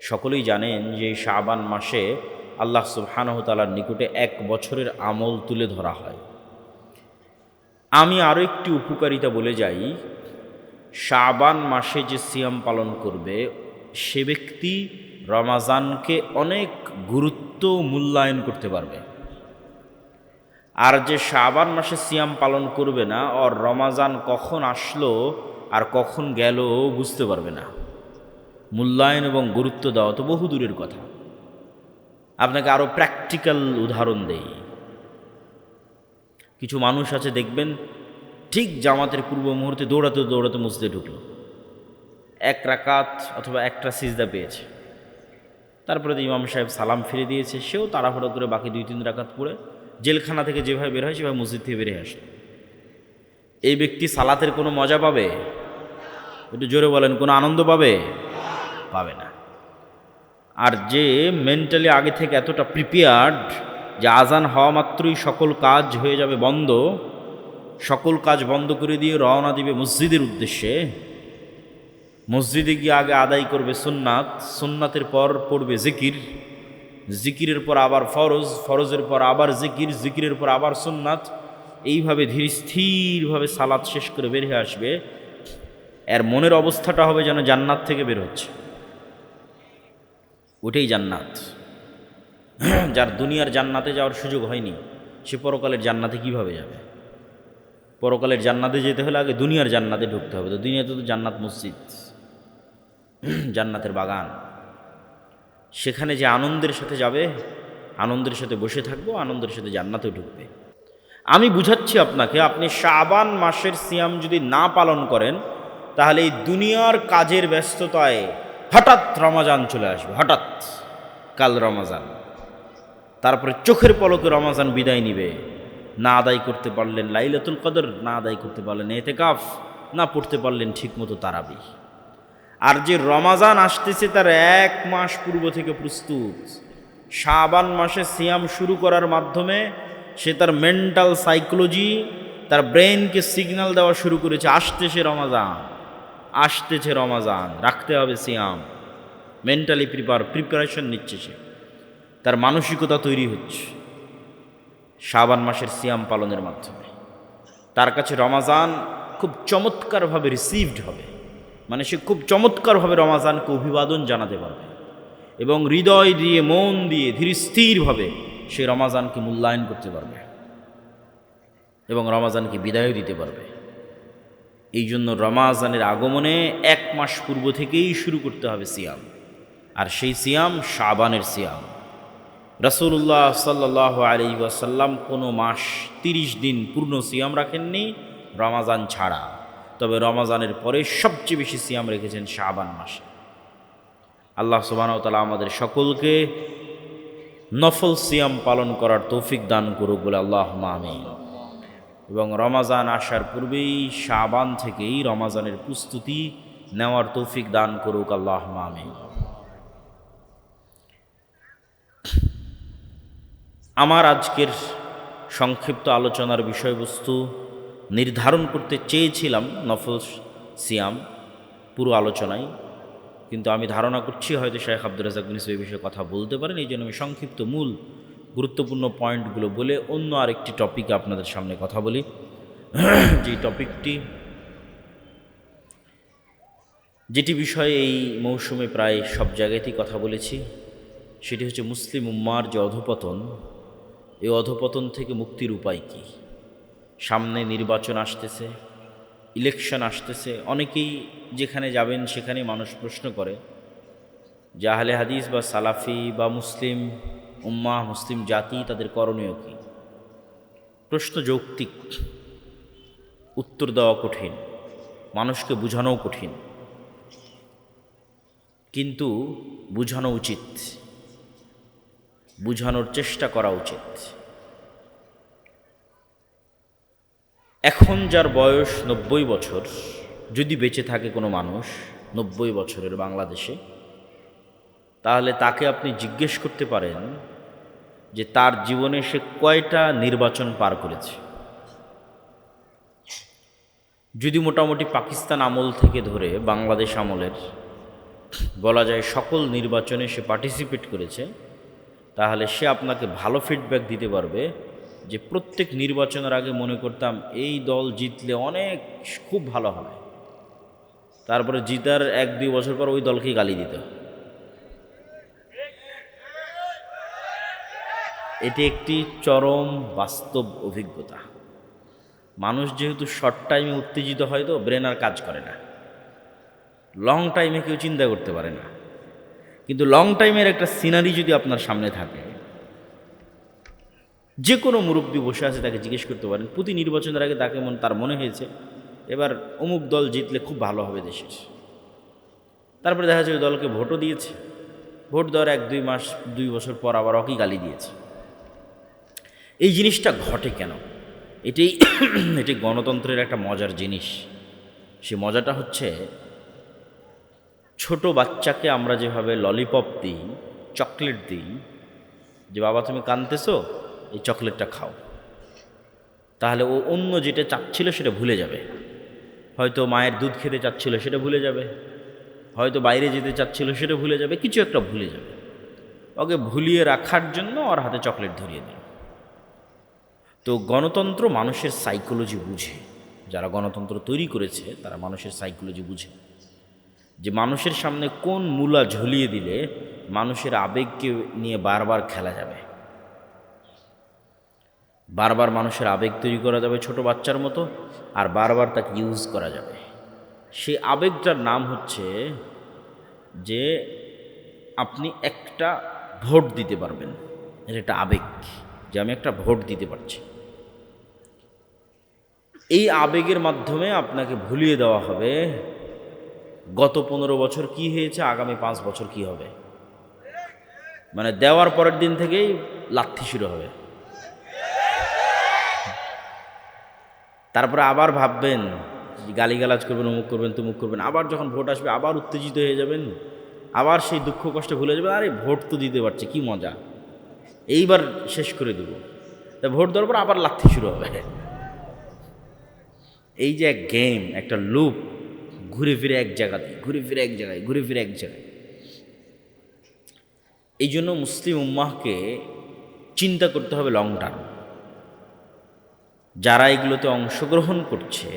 সকলেই জানেন যে শাবান মাসে আল্লাহ সুবহানাহু ওয়া তাআলার নিকটে 1 বছরের আমল তুলে ধরা হয়। আমি আরও একটি উপকারিতা বলে যাই, শাবান মাসে যে সিয়াম পালন করবে সে ব্যক্তি রমাজানকে অনেক গুরুত্ব মূল্যায়ন করতে পারবে। আর যে শাবান মাসে সিয়াম পালন করবে না, ওর রমাজান কখন আসলো আর কখন গেল বুঝতে পারবে না। মূল্যায়ন এবং গুরুত্ব দেওয়া তো বহু দূরের কথা। আপনাকে আরও প্র্যাকটিক্যাল উদাহরণ দেই। কিছু মানুষ আছে দেখবেন, ঠিক জামাতের পূর্ব মুহূর্তে দৌড়াতে দৌড়াতে মসজিদে ঢুকলো, 1 রাকাত অথবা একটা সিজদা পেয়েছে, তারপরে তো ইমাম সাহেব সালাম ফিরে দিয়েছে, সেও তাড়াহুড়ো করে বাকি 2-3 রাকাত পড়ে জেলখানা থেকে যেভাবে বের হয় সেভাবে মসজিদ থেকে বেরিয়ে আসে। এই ব্যক্তি সালাতের কোনো মজা পাবে? একটু জোরে বলেন, কোনো আনন্দ পাবে? পাবে না। আর যে মেন্টালি আগে থেকে এতটা প্রিপেয়ার্ড যে আজান হওয়া মাত্রই সকল কাজ হয়ে যাবে বন্ধ, সকল কাজ বন্ধ করে দিয়ে রওনা দিবে মসজিদের উদ্দেশ্যে, মসজিদে গিয়ে আগে আদায় করবে সুন্নাত, সুন্নাতের পর পড়বে জিকির, জিকিরের পর আবার ফরজ, ফরজের পর আবার জিকির, জিকিরের পর আবার সুন্নাত, এইভাবে ধীর স্থিরভাবে সালাত শেষ করে বের হয়ে আসবে। এর মনের অবস্থাটা হবে যেন জান্নাত থেকে বের হচ্ছে। ওটাই জান্নাত। যার দুনিয়ার জান্নাতে যাওয়ার সুযোগ হয়নি, সে পরকালের জান্নাতে কিভাবে যাবে? পরকালের জান্নাতে যেতে হলে আগে দুনিয়ার জান্নাতে ঢুকতে হবে। তো দুনিয়াতে তো জান্নাত মসজিদ, জান্নাতের বাগান, সেখানে যে আনন্দের সাথে যাবে, আনন্দের সাথে বসে থাকবো, আনন্দের সাথে জান্নাতেও ঢুকবে। আমি বুঝাচ্ছি আপনাকে, আপনি শাবান মাসের সিয়াম যদি না পালন করেন, তাহলে এই দুনিয়ার কাজের ব্যস্ততায় হঠাৎ রমাজান চলে আসবে, হঠাৎ কাল রমাজান, তারপরে চোখের পলকে রমাজান বিদায় নিবে। না আদায় করতে পারলেন লাইলাতুল কদর, না আদায় করতে পারলেন এতেকাফ, না পড়তে পারলেন ঠিকমতো তারাবি। আর যে রমাজান আসতেছে তার 1 মাস পূর্ব থেকে প্রস্তুত। শাবান মাসে সিয়াম শুরু করার মাধ্যমে সে তার মেন্টাল সাইকোলজি, তার ব্রেনকে সিগন্যাল দেওয়া শুরু করেছে, আসতেছে রমাজান, আসতেছে রমাজান, রাখতে হবে সিয়াম। মেন্টালি প্রিপারেশন নিচ্ছে সে, তার মানসিকতা তৈরি হচ্ছে শাবান মাসের সিয়াম পালনের মাধ্যমে। তার কাছে রমাজান খুব চমৎকারভাবে রিসিভড হবে, মানে সে খুব চমৎকারভাবে রমাজানকে অভিবাদন জানাতে পারবে এবং হৃদয় দিয়ে, মন দিয়ে, ধীর স্থিরভাবে সে রমাজানকে মূল্যায়ন করতে পারবে এবং রমাজানকে বিদায় দিতে পারবে। এই জন্য রমাজানের আগমনে 1 মাস পূর্ব থেকেই শুরু করতে হবে সিয়াম, আর সেই সিয়াম শাবানের সিয়াম। রাসূলুল্লাহ সাল্লাল্লাহু আলাইহি ওয়াসাল্লাম কোনো মাস 30 দিন পূর্ণ সিয়াম রাখেননি রমাজান ছাড়া, তবে রমাজানের পরে সবচেয়ে বেশি সিয়াম রেখেছেন শাবান মাসে। আল্লাহ সুবহানাহু ওয়া তাআলা আমাদের সকলকে নফল সিয়াম পালন করার তৌফিক দান করুক বলে আল্লাহুম্মা আমিন। এবং রমাজান আসার পূর্বেই শাবান থেকেই রমাজানের প্রস্তুতি নেওয়ার তৌফিক দান করুক আল্লাহুম্মা আমিন। আমার আজকের সংক্ষিপ্ত আলোচনার বিষয়বস্তু নির্ধারণ করতে চেয়েছিলাম নফল সিয়াম পুরো আলোচনায়, কিন্তু আমি ধারণা করছি হয়তো শেখ আব্দুর রাজ্জাক বিন ইউসুফ এই বিষয়ে কথা বলতে পারেন। এই জন্য আমি সংক্ষিপ্ত মূল গুরুত্বপূর্ণ পয়েন্টগুলো বলে অন্য আরেকটি টপিকে আপনাদের সামনে কথা বলি। যেটি বিষয়ে এই মৌসুমে প্রায় সব জায়গাতেই কথা বলেছি, সেটি হচ্ছে মুসলিম উম্মার যে অধঃপতন, এই অধঃপতন থেকে মুক্তির উপায় কী। সামনে নির্বাচন আসতেছে, ইলেকশন আসতেছে, অনেকেই যেখানে যাবেন সেখানে মানুষ প্রশ্ন করে যে আহলে হাদিস বা সালাফি বা মুসলিম উম্মাহ, মুসলিম জাতি, তাদের করণীয় কী। প্রশ্ন যৌক্তিক, উত্তর দেওয়া কঠিন, মানুষকে বোঝানোও কঠিন, কিন্তু বোঝানো উচিত, বোঝানোর চেষ্টা করা উচিত। এখন যার বয়স 90 বছর, যদি বেঁচে থাকে কোনো মানুষ 90 বছরের বাংলাদেশে, তাহলে তাকে আপনি জিজ্ঞেস করতে পারেন যে তার জীবনে সে কয়টা নির্বাচন পার করেছে। যদি মোটামুটি পাকিস্তান আমল থেকে ধরে বাংলাদেশ আমলের বলা যায় সকল নির্বাচনে সে পার্টিসিপেট করেছে, তাহলে সে আপনাকে ভালো ফিডব্যাক দিতে পারবে যে প্রত্যেক নির্বাচনের আগে মনে করতাম এই দল জিতলে অনেক খুব ভালো হবে, তারপরে জিতার 1-2 বছর পর ওই দলকেই গালি দিত। এটি একটি চরম বাস্তব অভিজ্ঞতা। মানুষ যেহেতু শর্ট টাইমে উত্তেজিত হয়, তো ব্রেন আর কাজ করে না, লং টাইমে কেউ চিন্তা করতে পারে না। কিন্তু লং টাইমের একটা সিনারি যদি আপনার সামনে থাকে, যে কোনো মুরব্বী বসে আছে তাকে জিজ্ঞেস করতে পারেন, প্রতি নির্বাচনের আগে তাকে তার মনে হয়েছে এবার অমুক দল জিতলে খুব ভালো হবে দেশের। তারপরে দেখা যাচ্ছে ওই দলকে ভোটও দিয়েছে, ভোট দেওয়ার 1-2 মাস 2 বছর পর আবার ওকে গালি দিয়েছে। এই জিনিসটা ঘটে কেন? এটি গণতন্ত্রের একটা মজার জিনিস। সে মজাটা হচ্ছে, ছোট বাচ্চাকে আমরা যেভাবে ললিপপ দিই, চকলেট দিই, যে বাবা তুমি কাঁদতেছো, এই চকলেটটা খাও, তাহলে ও অন্য যেটা চাচ্ছিল সেটা ভুলে যাবে। হয়তো মায়ের দুধ খেতে চাচ্ছিল সেটা ভুলে যাবে, হয়তো বাইরে যেতে চাচ্ছিল সেটা ভুলে যাবে, কিছু একটা ভুলে যাবে। ওকে ভুলিয়ে রাখার জন্য ওর হাতে চকলেট ধরিয়ে দিল। তো গণতন্ত্র মানুষের সাইকোলজি বুঝে, যারা গণতন্ত্র তৈরি করেছে তারা মানুষের সাইকোলজি বুঝে, যে মানুষের সামনে কোন মূলা ঝুলিয়ে দিলে মানুষের আবেগকে নিয়ে বারবার খেলা যাবে, বারবার মানুষের আবেগ তৈরি করা যাবে ছোট বাচ্চার মতো, আর বারবার তাকে ইউজ করা যাবে। সেই আবেগটার নাম হচ্ছে যে আপনি একটা ভোট দিতে পারবেন, এটা একটা আবেগ, যে আমি একটা ভোট দিতে পারছি। এই আবেগের মাধ্যমে আপনাকে ভুলিয়ে দেওয়া হবে গত 15 বছর কি হয়েছে, আগামী 5 বছর কি হবে। মানে দেওয়ার পরের দিন থেকেই লাথি শুরু হবে। তারপরে আবার ভাববেন, গালিগালাজ করবেন, অমুক করবেন, তুমুক করবেন, আবার যখন ভোট আসবে আবার উত্তেজিত হয়ে যাবেন, আবার সেই দুঃখ কষ্ট ভুলে যাবেন, আরে ভোট তো দিতে পারছে, কি মজা, এইবার শেষ করে দেব। তা ভোট দেওয়ার পর আবার লাথি শুরু হবে। এই যে এক গেম, একটা লুপ, ঘুরে ফিরে এক জায়গাতে, ঘুরে ফিরে এক জায়গায়, ঘুরে ফিরে এক জায়গায়। এই জন্য মুসলিম উম্মাহকে চিন্তা করতে হবে লং টার্ম। যারা এগুলোতে অংশগ্রহণ করছে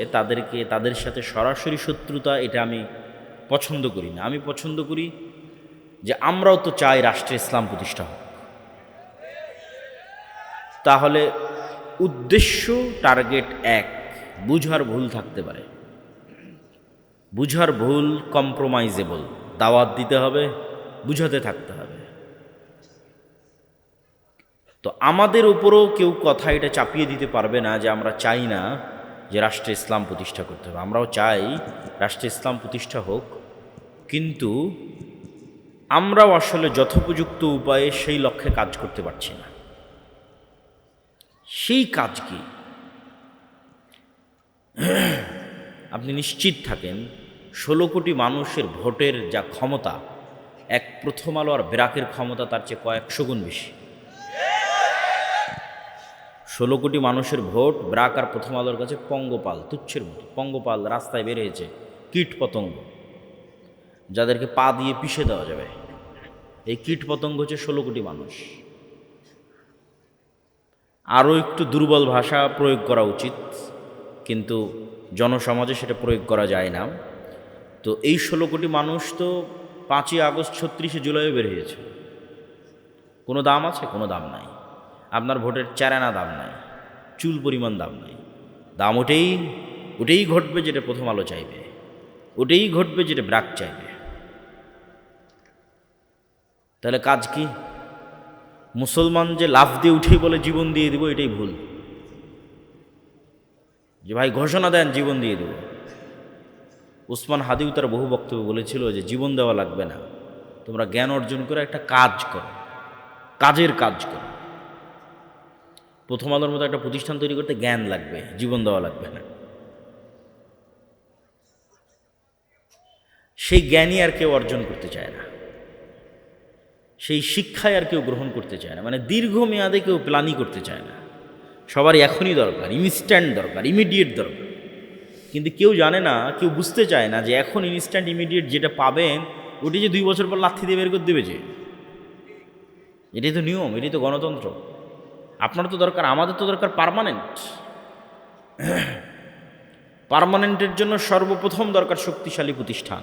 তাদের সাথে সরাসরি শত্রুতা, এটা আমি পছন্দ করি না। আমি পছন্দ করি যে আমরাও তো চাই রাষ্ট্রে ইসলাম প্রতিষ্ঠা হোক। তাহলে উদ্দেশ্য, টার্গেট এক, বুঝার ভুল থাকতে পারে, বুঝার ভুল কম্প্রোমাইজেবল, দাওয়াত দিতে হবে, বুঝাতে থাকতে হবে। তো আমাদের উপরও কেউ কথা এটা চাপিয়ে দিতে পারবে না যে আমরা চাই না যে রাষ্ট্রে ইসলাম প্রতিষ্ঠা করতে হবে। আমরাও চাই রাষ্ট্রে ইসলাম প্রতিষ্ঠা হোক, কিন্তু আমরাও আসলে যথোপযুক্ত উপায়ে সেই লক্ষ্যে কাজ করতে পারছি না। সেই কাজ কি? আপনি নিশ্চিত থাকেন 16 কোটি মানুষের ভোটের যা ক্ষমতা, এক প্রথম আলো আর ব্র্যাকের ক্ষমতা তার চেয়ে কয়েকশো গুণ বেশি। 16 কোটি মানুষের ভোট, ব্র্যাক আর প্রথম আলোর কাছে পঙ্গপাল, তুচ্ছের মতো। পঙ্গপাল রাস্তায় বের হয়েছে, কীট পতঙ্গ, যাদেরকে পা দিয়ে পিষে দেওয়া যাবে। এই কীট পতঙ্গ হচ্ছে 16 কোটি মানুষ। আরও একটু দুর্বল ভাষা প্রয়োগ করা উচিত, কিন্তু জনসমাজে সেটা প্রয়োগ করা যায় না। তো এই 16 কোটি মানুষ তো 5ই আগস্ট 36শে জুলাইও বের হয়েছে। কোনো দাম আছে? কোনো দাম নাই। আপনার ভোটের 4 আনা দাম নাই, চুল পরিমাণ দাম নাই। দাম ওটাই ঘটবে যেটা প্রথম আলো চাইবে, ওটাই ঘটবে যেটা ব্র্যাক চাইবে। তাহলে কাজ কি? মুসলমান যে লাফ দিয়ে উঠেই বলে জীবন দিয়ে দিব, এটাই ভুল। যে ভাই ঘোষণা দেন জীবন দিয়ে দেব। উসমান হাদিও তার বহু বক্তব্য বলেছিল যে জীবন দেওয়া লাগবে না, তোমরা জ্ঞান অর্জন করে একটা কাজ করো, কাজের কাজ করো। প্রথম আলোর মতো একটা প্রতিষ্ঠান তৈরি করতে জ্ঞান লাগবে, জীবন দেওয়া লাগবে না। সেই জ্ঞানই আর কেউ অর্জন করতে চায় না, সেই শিক্ষায় আর কেউ গ্রহণ করতে চায় না। মানে দীর্ঘমেয়াদে কেউ প্ল্যানই করতে চায় না। সবারই এখনই দরকার, ইনস্ট্যান্ট দরকার, ইমিডিয়েট দরকার। কিন্তু কেউ জানে না, কেউ বুঝতে চায় না যে এখন ইনস্ট্যান্ট ইমিডিয়েট যেটা পাবেন ওটি যে 2 বছর পর লাথি দিয়ে বের করে দেবে যে, এটাই তো নিয়ম, এটাই তো গণতন্ত্র। আপনার তো দরকার, আমাদের তো দরকার পার্মানেন্ট। পার্মানেন্টের জন্য সর্বপ্রথম দরকার শক্তিশালী প্রতিষ্ঠান,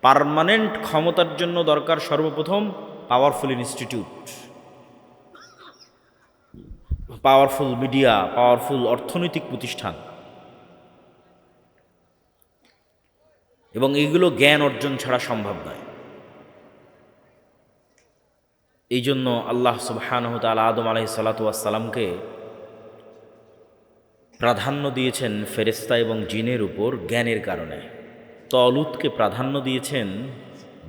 পার্মানেন্ট ক্ষমতার জন্য দরকার সর্বপ্রথম powerful institute, powerful media, powerful অর্থনৈতিক প্রতিষ্ঠান, এবং এইগুলো জ্ঞান অর্জন ছাড়া সম্ভব নয়। এই জন্য আল্লাহ সুবহানাহু ওয়া তাআলা আদম আলাইহিস সালাতু ওয়াস সালামকে প্রাধান্য দিয়েছেন ফেরেশতা এবং জিনের উপর জ্ঞানের কারণে, তলুতকে প্রাধান্য দিয়েছেন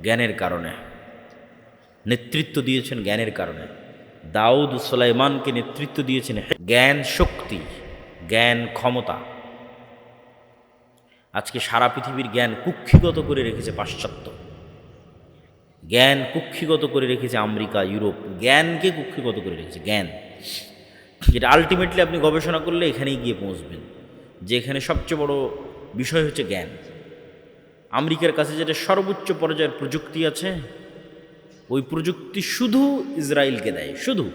জ্ঞানের কারণে, নেতৃত্ব দিয়েছেন জ্ঞানের কারণে, দাউদ সুলাইমানকে নেতৃত্ব দিয়েছেন জ্ঞান শক্তি, জ্ঞান ক্ষমতা। আজকে সারা পৃথিবীর জ্ঞান কুক্ষিগত করে রেখেছে পাশ্চাত্য, জ্ঞান কুক্ষিগত করে রেখেছে আমেরিকা, ইউরোপ, জ্ঞানকে কুক্ষিগত করে রেখেছে। জ্ঞান যেটা আলটিমেটলি আপনি গবেষণা করলে এখানেই গিয়ে পৌঁছবেন, যে এখানে সবচেয়ে বড় বিষয় হচ্ছে জ্ঞান। আমেরিকার কাছে যেটা সর্বোচ্চ পর্যায়ের প্রযুক্তি আছে, ওই প্রযুক্তি শুধু ইসরায়েলকে দেয়, শুধু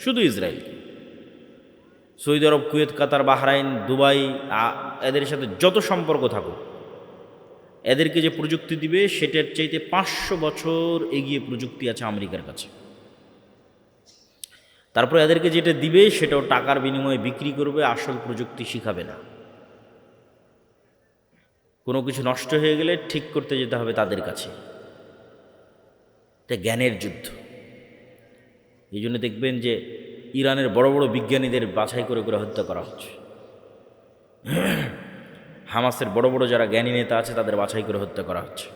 শুধু ইসরায়েলকে। সৌদি আরব, কুয়েত, কাতার, বাহরাইন, দুবাই, এদের সাথে যত সম্পর্ক থাকুক, এদেরকে যে প্রযুক্তি দিবে সেটার চাইতে 500 বছর এগিয়ে প্রযুক্তি আছে আমেরিকার কাছে। তারপর এদেরকে যেটা দিবে সেটাও টাকার বিনিময়ে বিক্রি করবে, আসল প্রযুক্তি শিখাবে না। কোনো কিছু নষ্ট হয়ে গেলে ঠিক করতে যেতে হবে তাদের কাছে। এটা জ্ঞানের যুদ্ধ। এই জন্য দেখবেন যে ইরানের বড় বড় বিজ্ঞানীদের বাছাই করে করে হত্যা করা হচ্ছে, হামাসের বড় বড় যারা জ্ঞানী নেতা আছে তাদের বাছাই করে হত্যা করা হচ্ছে।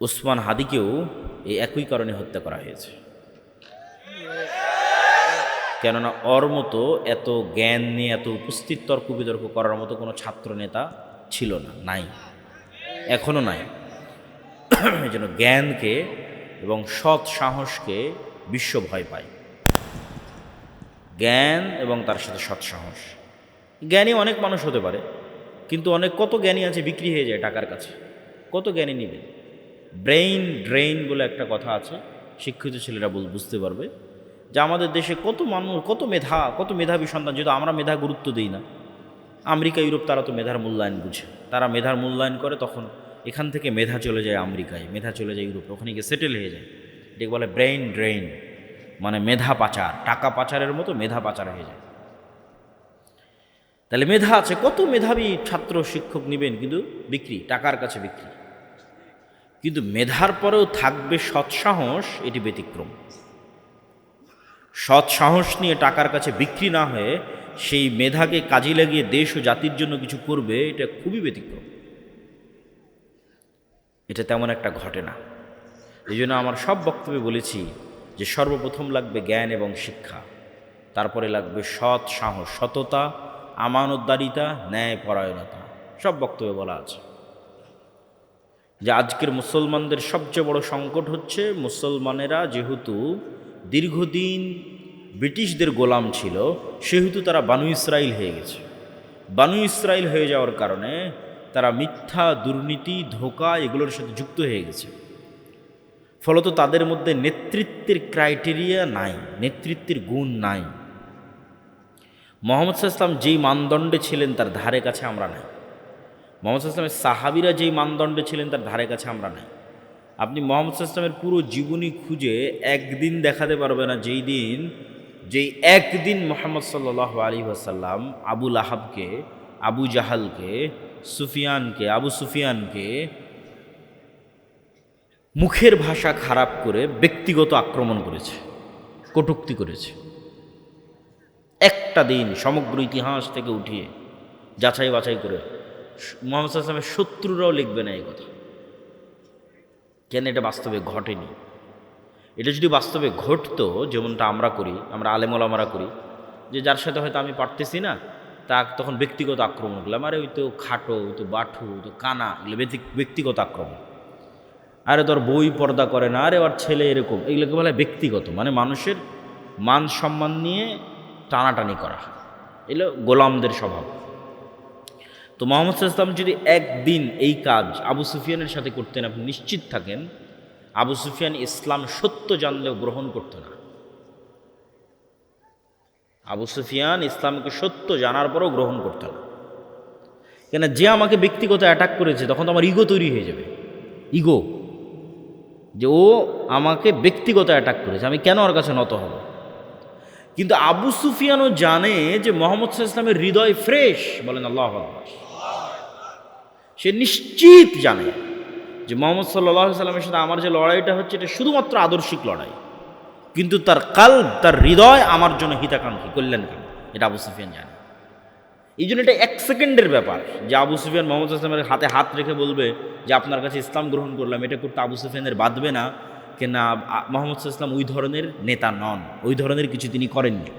উসমান হাদিকেও এই একই কারণে হত্যা করা হয়েছে, কেননা ওর মতো এত জ্ঞান নিয়ে এত উপস্থিত তর্ক বিতর্ক করার মতো কোনো ছাত্র নেতা ছিল না, নাই, এখনও নাই। এই জন্য জ্ঞানকে এবং সৎ সাহসকে বিশ্ব ভয় পায়। জ্ঞান এবং তার সাথে সৎ সাহস। জ্ঞানী অনেক মানুষ হতে পারে, কিন্তু কত জ্ঞানী আছে বিক্রি হয়ে যায় টাকার কাছে। কত জ্ঞানী নেবে? ব্রেইন ড্রেইন বলে একটা কথা আছে, শিক্ষিত ছেলেরা বুঝতে পারবে, যে আমাদের দেশে কত মানুষ, কত মেধাবী সন্তান, যেহেতু আমরা মেধা গুরুত্ব দিই না। আমেরিকা, ইউরোপ তারা তো মেধার মূল্যায়ন বুঝে, তারা মেধার মূল্যায়ন করে, তখন এখান থেকে মেধা চলে যায় আমেরিকায়, মেধা চলে যায় ইউরোপে, ওখানে গিয়ে সেটেল হয়ে যায়। এটাকে বলে ব্রেইন ড্রেইন, মানে মেধা পাচার, টাকা পাচারের মতো মেধা পাচার হয়ে যায়। তাহলে মেধা আছে, কত মেধাবী ছাত্র শিক্ষক নেবেন, কিন্তু বিক্রি, টাকার কাছে বিক্রি। কিন্তু মেধার পরেও থাকবে সৎসাহস, এটি ব্যতিক্রম। সৎসাহস নিয়ে টাকার কাছে বিক্রি না হয়ে সেই মেধাকে কাজে লাগিয়ে দেশ ও জাতির জন্য কিছু করবে, এটা খুবই ব্যতিক্রম। এটা তেমন একটা ঘটে না। এই জন্য আমার সব বক্তব্যে বলেছি যে সর্বপ্রথম লাগবে জ্ঞান এবং শিক্ষা, তারপরে লাগবে সৎ সাহস, সততা, আমানতদারিতা, ন্যায় পরায়ণতা। সব বক্তব্যে বলা আছে যে আজকের মুসলমানদের সবচেয়ে বড় সংকট হচ্ছে, মুসলমানেরা যেহেতু দীর্ঘদিন ব্রিটিশদের গোলাম ছিল, সেহেতু তারা বানু ইসরাইল হয়ে গেছে। বানু ইসরাইল হয়ে যাওয়ার কারণে তারা মিথ্যা, দুর্নীতি, ধোঁকা এগুলোর সাথে যুক্ত হয়ে গেছে। ফলত তাদের মধ্যে নেতৃত্বের ক্রাইটেরিয়া নাই, নেতৃত্বের গুণ নাই। মুহাম্মদ সাল্লাল্লাহু আলাইহি ওয়াসাল্লাম যেই মানদণ্ডে ছিলেন তার ধারে কাছে আমরা নাই। মুহাম্মদ সাল্লাল্লাহু আলাইহি ওয়াসাল্লামের সাহাবীরা যেই মানদণ্ডে ছিলেন তার ধারে কাছে আমরা নাই। আপনি মুহাম্মদ সাল্লাল্লাহু আলাইহি ওয়াসাল্লামের পুরো জীবনী খুঁজে একদিন দেখাতে পারবে না যেই একদিন মুহাম্মদ সাল্লাল্লাহু আলাইহি ওয়াসাল্লাম আবু লাহাবকে, আবু জাহালকে, আবু সুফিয়ানকে মুখের ভাষা খারাপ করে ব্যক্তিগত আক্রমণ করেছে, কটূক্তি করেছে। একটা দিন সমগ্র ইতিহাস থেকে উঠিয়ে যাচাই বাছাই করে মুহাম্মদ সাল্লাল্লাহু আলাইহি ওয়াসাল্লামের শত্রুরাও লিখবে না এই কথা। কেন? এটা বাস্তবে ঘটেনি। এটা যদি বাস্তবে ঘটতো, যেমনটা আমরা করি, আমরা আলেম ওলামারা করি, যে যার সাথে হয়তো আমি পারতেছি না, তা তখন ব্যক্তিগত আক্রমণ করলাম, আরে ওই তো খাটো, ওই তো বাঠু, ওই তো কানা, এগুলো ব্যক্তিগত আক্রমণ। আরে তোর বই পর্দা করে না, আরে ওর ছেলে এরকম, এগুলোকে বলে ব্যক্তিগত, মানে মানুষের মান সম্মান নিয়ে টানাটানি করা। এগুলো গোলামদের স্বভাব। তো মুহাম্মদ সাল্লাল্লাহু আলাইহি ওয়াসাল্লাম যদি একদিন এই কাজ আবু সুফিয়ানের সাথে করতেন, আপনি নিশ্চিত থাকেন আবু সুফিয়ান ইসলাম সত্য জানলেও গ্রহণ করত না। আবু সুফিয়ান ইসলামকে সত্য জানার পরও গ্রহণ করত না। কেন, যে আমাকে ব্যক্তিগত অ্যাটাক করেছে তখন তো আমার ইগো তৈরি হয়ে যাবে। ইগো, যে ও আমাকে ব্যক্তিগত অ্যাটাক করেছে, আমি কেন ওর কাছে নত হব। কিন্তু আবু সুফিয়ানও জানে যে মুহাম্মদ সাল্লাল্লাহু আলাইহি ওয়াসাল্লামের হৃদয় ফ্রেশ, বলেন আল্লাহু আকবার। সে নিশ্চিত জানে যে মুহাম্মদ সাল্লাল্লাহু আলাইহি ওয়াসাল্লামের সাথে আমার যে লড়াইটা হচ্ছে এটা শুধুমাত্র আদর্শিক লড়াই, কিন্তু তার কাল্ব, তার হৃদয় আমার জন্য হিতাকাঙ্ক্ষী, কল্যাণকামী, এটা আবু সুফিয়ান জানে। এই জন্য এটা 1 সেকেন্ডের ব্যাপার যে আবু সুফিয়ান মুহাম্মদ সাল্লাল্লাহু আলাইহি ওয়াসাল্লামের হাতে হাত রেখে বলবে যে আপনার কাছে ইসলাম গ্রহণ করলাম, এটা করতে আবু সুফিয়ানের বাঁধবে না। কেন, মুহাম্মদ সাল্লাল্লাহু আলাইহি ওয়াসাল্লাম ওই ধরনের নেতা নন, ওই ধরনের কিছু তিনি করেননি।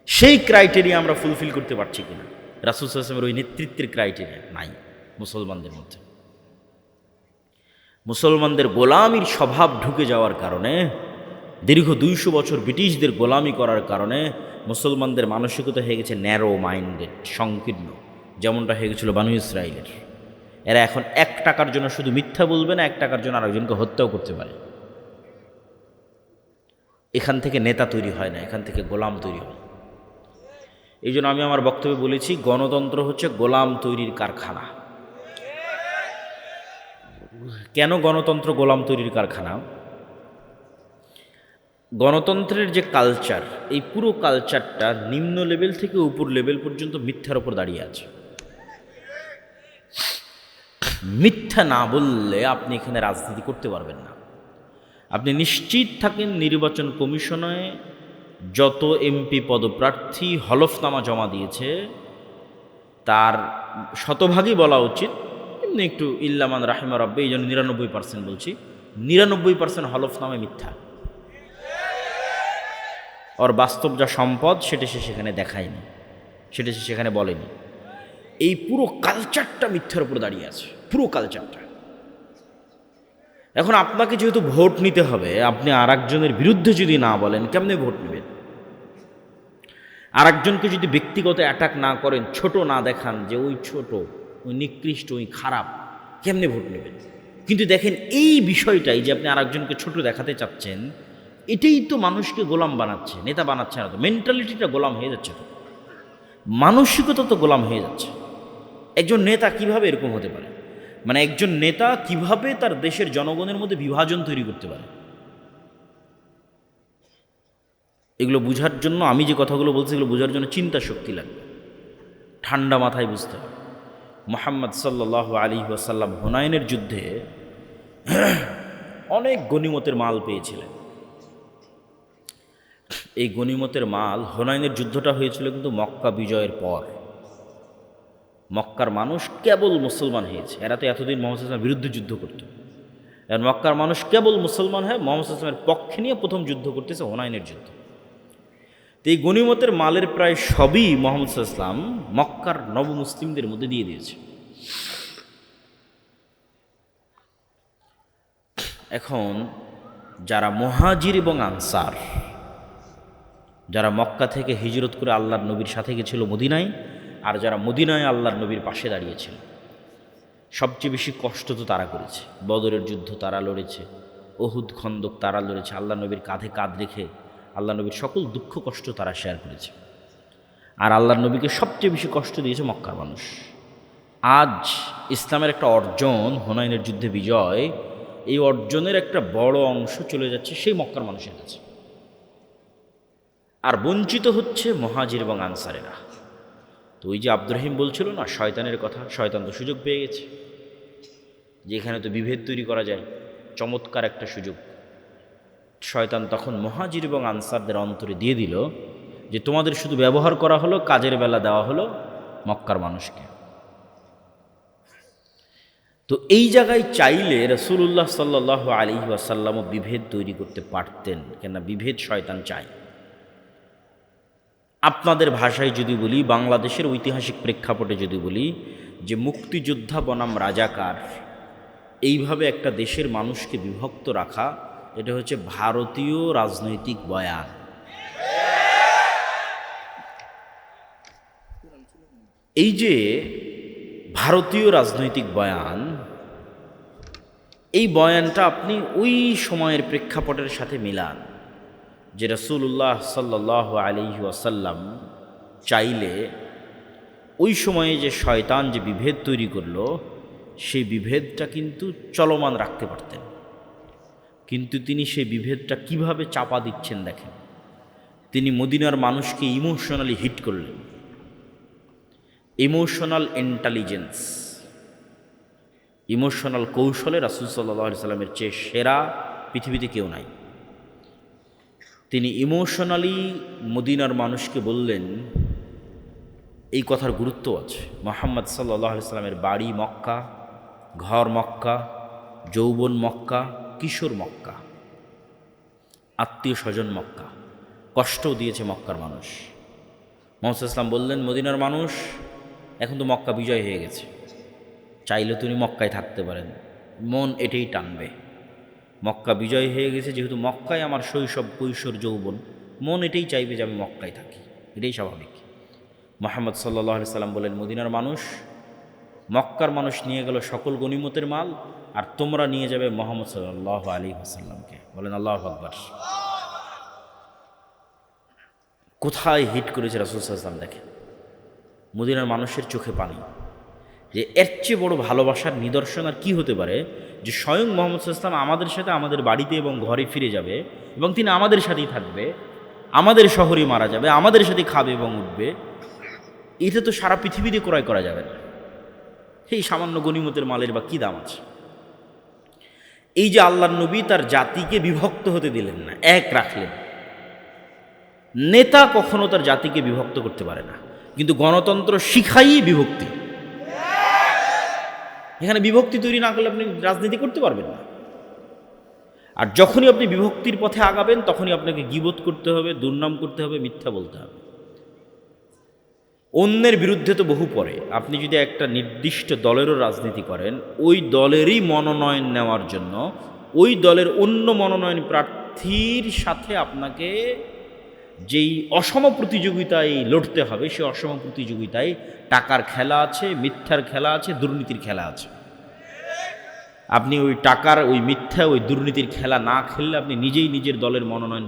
সেই ক্রাইটেরিয়া আমরা ফুলফিল করতে পারছি কিনা? রাসূল সাল্লাল্লাহু আলাইহি ওয়াসাল্লামের ওই নেতৃত্বের ক্রাইটেরিয়া নাই মুসলমানদের মধ্যে। মুসলমানদের গোলামির স্বভাব ঢুকে যাওয়ার কারণে, দীর্ঘ 200 বছর ব্রিটিশদের গোলামি করার কারণে মুসলমানদের মানসিকতা হয়ে গেছে ন্যারো মাইন্ডেড, সংকীর্ণ, যেমনটা হয়ে গেছিল বানু ইসরাইলের। এরা এখন 1 টাকার জন্য শুধু মিথ্যা বলবে না, 1 টাকার জন্য আরেকজনকে হত্যাও করতে পারে। এখান থেকে নেতা তৈরি হয় না, এখান থেকে গোলাম তৈরি হয়। এই জন্য আমি আমার বক্তব্যে বলেছি, গণতন্ত্র হচ্ছে গোলাম তৈরির কারখানা। কেন গণতন্ত্র গোলাম তৈরির কারখানা? গণতন্ত্রের যে কালচার, এই পুরো কালচারটা নিম্ন লেভেল থেকে উপর লেভেল পর্যন্ত মিথ্যার ওপর দাঁড়িয়ে আছে। মিথ্যা না বললে আপনি এখানে রাজনীতি করতে পারবেন না। আপনি নিশ্চিত থাকেন নির্বাচন কমিশনে যত এমপি পদপ্রার্থী হলফনামা জমা দিয়েছে তার শতভাগই বলা উচিত, এমনি একটু ইল্লামান রাহিমা রব্বে, এই জন্য 99% বলছি, 99% হলফনামায় মিথ্যা। ওর বাস্তব যা সম্পদ সেটা সে সেখানে দেখায়নি, সেটা সে সেখানে বলেনি। এই পুরো কালচারটা মিথ্যার উপর দাঁড়িয়ে আছে, পুরো কালচারটা। এখন আপনাকে যেহেতু ভোট নিতে হবে, আপনি আর একজনের বিরুদ্ধে যদি না বলেন কেমনে ভোট নেবেন? আর একজনকে যদি ব্যক্তিগত অ্যাটাক না করেন, ছোট না দেখান যে ওই ছোট, ওই নিকৃষ্ট, ওই খারাপ, কেমনে ভোট নেবেন? কিন্তু দেখেন এই বিষয়টাই যে আপনি আর একজনকে ছোট দেখাতে চাচ্ছেন, এটাই তো মানুষকে গোলাম বানাচ্ছে, নেতা বানাচ্ছে না তো। মেন্টালিটিটা গোলাম হয়ে যাচ্ছে, তো মানসিকতা তো গোলাম হয়ে যাচ্ছে। একজন নেতা কিভাবে এরকম হতে পারে? মানে একজন নেতা কিভাবে তার দেশের জনগণের মধ্যে বিভাজন তৈরি করতে পারে? এগুলো বোঝার জন্য, আমি যে কথাগুলো বলছি এগুলো বোঝার জন্য চিন্তা শক্তি লাগবে, ঠান্ডা মাথায় বুঝতে হবে। মুহাম্মদ সাল্লাল্লাহু আলাইহি ওয়াসাল্লাম হুনাইনের যুদ্ধে অনেক গনিমতের মাল পেয়েছিলেন। এই গনিমতের মাল, হুনাইনের যুদ্ধটা হয়েছিল কিন্তু মক্কা বিজয়ের পর। মক্কার মানুষ কেবল মুসলমান হয়েছে, এরা তো এতদিন মুহাম্মদ সাল্লাল্লাহু আলাইহি ওয়াসাল্লামের বিরুদ্ধে যুদ্ধ করত। আর মক্কার মানুষ কেবল মুসলমান হয়ে মুহাম্মদ সাল্লাল্লাহু আলাইহি ওয়াসাল্লামের পক্ষে নিয়ে প্রথম যুদ্ধ করতেছে, হুনাইনের যুদ্ধ। তো এই গনিমতের মালের প্রায় সবই মুহাম্মদ সাল্লাল্লাহু আলাইহি ওয়াসাল্লাম মক্কার নবমুসলিমদের মধ্যে দিয়ে দিয়েছে। এখন যারা মুহাজির এবং আনসার, যারা মক্কা থেকে হিজরত করে আল্লাহর নবীর সাথে গেছিল মদিনায়, আর যারা মদিনায় আল্লাহর নবীর পাশে দাঁড়িয়েছিল, সবচেয়ে বেশি কষ্ট তো তারা করেছে। বদরের যুদ্ধ তারা লড়েছে, উহুদ খন্দক তারা লড়েছে, আল্লাহ নবীর কাঁধে কাঁধ রেখে আল্লাহ নবীর সকল দুঃখ কষ্ট তারা শেয়ার করেছে। আর আল্লাহর নবীকে সবচেয়ে বেশি কষ্ট দিয়েছে মক্কার মানুষ। আজ ইসলামের একটা অর্জন, হুনাইনের যুদ্ধে বিজয়, এই অর্জনের একটা বড় অংশ চলে যাচ্ছে সেই মক্কার মানুষের কাছে, আর বঞ্চিত হচ্ছে মুহাজির এবং আনসারেরা। তো ওই যে আব্দুর রহিম বলছিল না শয়তানের কথা, শয়তান তো সুযোগ পেয়ে গেছে যে এখানে তো বিভেদ তৈরি করা যায়, চমৎকার একটা সুযোগ। শয়তান তখন মুহাজির এবং আনসারদের অন্তরে দিয়ে দিল যে তোমাদের শুধু ব্যবহার করা হলো, কাজের বেলা দেওয়া হলো মক্কার মানুষকে। তো এই জায়গায় চাইলে রাসূলুল্লাহ সাল্লাল্লাহু আলাইহি ওয়াসাল্লামও বিভেদ তৈরি করতে পারতেন, কেন বিভেদ শয়তান চায়। আপনাদের ভাষায় যদি বলি, বাংলাদেশের ঐতিহাসিক প্রেক্ষাপটে যদি বলি, যে মুক্তিযোদ্ধা বনাম রাজাকার, এইভাবে একটা দেশের মানুষকে বিভক্ত রাখা, এটা হচ্ছে ভারতীয় রাজনৈতিক বয়ান। এই যে ভারতীয় রাজনৈতিক বয়ান, এই বয়ানটা আপনি ওই সময়ের প্রেক্ষাপটের সাথে মিলান যে রাসূলুল্লাহ সাল্লাল্লাহু আলাইহি ওয়াসাল্লাম চাইলে ওই সময়ে যে শয়তান যে বিভেদ তৈরি করলো, সেই বিভেদটা কিন্তু চলমান রাখতে পারতেন, কিন্তু তিনি সেই বিভেদটা কিভাবে চাপা দিচ্ছেন দেখেন। তিনি মদিনার মানুষকে ইমোশনালি হিট করলেন। ইমোশনাল ইন্টেলিজেন্স, ইমোশনাল কৌশলে রাসূল সাল্লাল্লাহু আলাইহি সাল্লামের চেয়ে সেরা পৃথিবীতে কেউ নাই। তিনি ইমোশনালি মদিনার মানুষকে বললেন, এই কথার গুরুত্ব আছে, মুহাম্মদ সাল্লাল্লাহু আলাইহি সাল্লামের বাড়ি মক্কা, ঘর মক্কা, যৌবন মক্কা, কিশোর মক্কা, আত্মীয় স্বজন মক্কা, কষ্টও দিয়েছে মক্কার মানুষ। মুহাম্মদ সাল্লাল্লাহু আলাইহি সাল্লাম বললেন, মদিনার মানুষ এখন তো মক্কা বিজয় হয়ে গেছে, চাইলে তিনি মক্কায় থাকতে পারেন, মন এটাই টানবে। মক্কা বিজয় হয়ে গেছে, যেহেতু মক্কায় আমার শৈশব কৈশোর যৌবন, মন এটাই চাইবে যে আমি মক্কায় থাকি, এটাই স্বাভাবিক। মুহাম্মদ সাল্লাল্লাহু আলাইহি সাল্লাম বলেন, মদিনার মানুষ, মক্কার মানুষ নিয়ে গেল সকল গনিমতের মাল, আর তোমরা নিয়ে যাবে মুহাম্মদ সাল্লাল্লাহু আলাইহি ওয়াসাল্লামকে। বলেন আল্লাহু আকবার। কোথায় হিট করেছে রাসূল সাল্লাল্লাহু আলাইহি ওয়াসাল্লাম দেখেন। মদিনার মানুষের চোখে পানি, যে এর চেয়ে বড় ভালোবাসার নিদর্শন আর কি হতে পারে, যে স্বয়ং মুহাম্মদ সাল্লাল্লাহু আলাইহি ওয়াসাল্লাম আমাদের সাথে আমাদের বাড়িতে এবং ঘরে ফিরে যাবে, এবং তিনি আমাদের সাথেই থাকবে, আমাদের শহরে মারা যাবে, আমাদের সাথে খাবে এবং উঠবে। এটা তো সারা পৃথিবীতে ক্রয় করা যাবে না। এই সামান্য গনিমতের মালের বা কী দাম আছে? এই যে আল্লাহর নবী তার জাতিকে বিভক্ত হতে দিলেন না, এক রাখলেন। নেতা কখনো তার জাতিকে বিভক্ত করতে পারে না, কিন্তু গণতন্ত্র শিখাই বিভক্তি। এখানে বিভক্তি তৈরি না করলে আপনি রাজনীতি করতে পারবেন না। আর যখনই আপনি বিভক্তির পথে আগাবেন, তখনই আপনাকে গীবত করতে হবে, দুর্নাম করতে হবে, মিথ্যা বলতে হবে। অন্যের বিরুদ্ধে তো বহু পরে। আপনি যদি একটা নির্দিষ্ট দলেরও রাজনীতি করেন, ওই দলেরই মনোনয়ন নেওয়ার জন্য ওই দলের অন্য মনোনয়ন প্রার্থীর সাথে আপনাকে যেই অসম প্রতিযোগিতায় লড়তে হবে, সেই অসম প্রতিযোগিতায় টাকার খেলা আছে, মিথ্যার খেলা আছে, দুর্নীতির খেলা আছে। আপনি ওই টাকার, ওই মিথ্যা, ওই দুর্নীতির খেলা না খেললে আপনি নিজেই নিজের দলের মনোনয়ন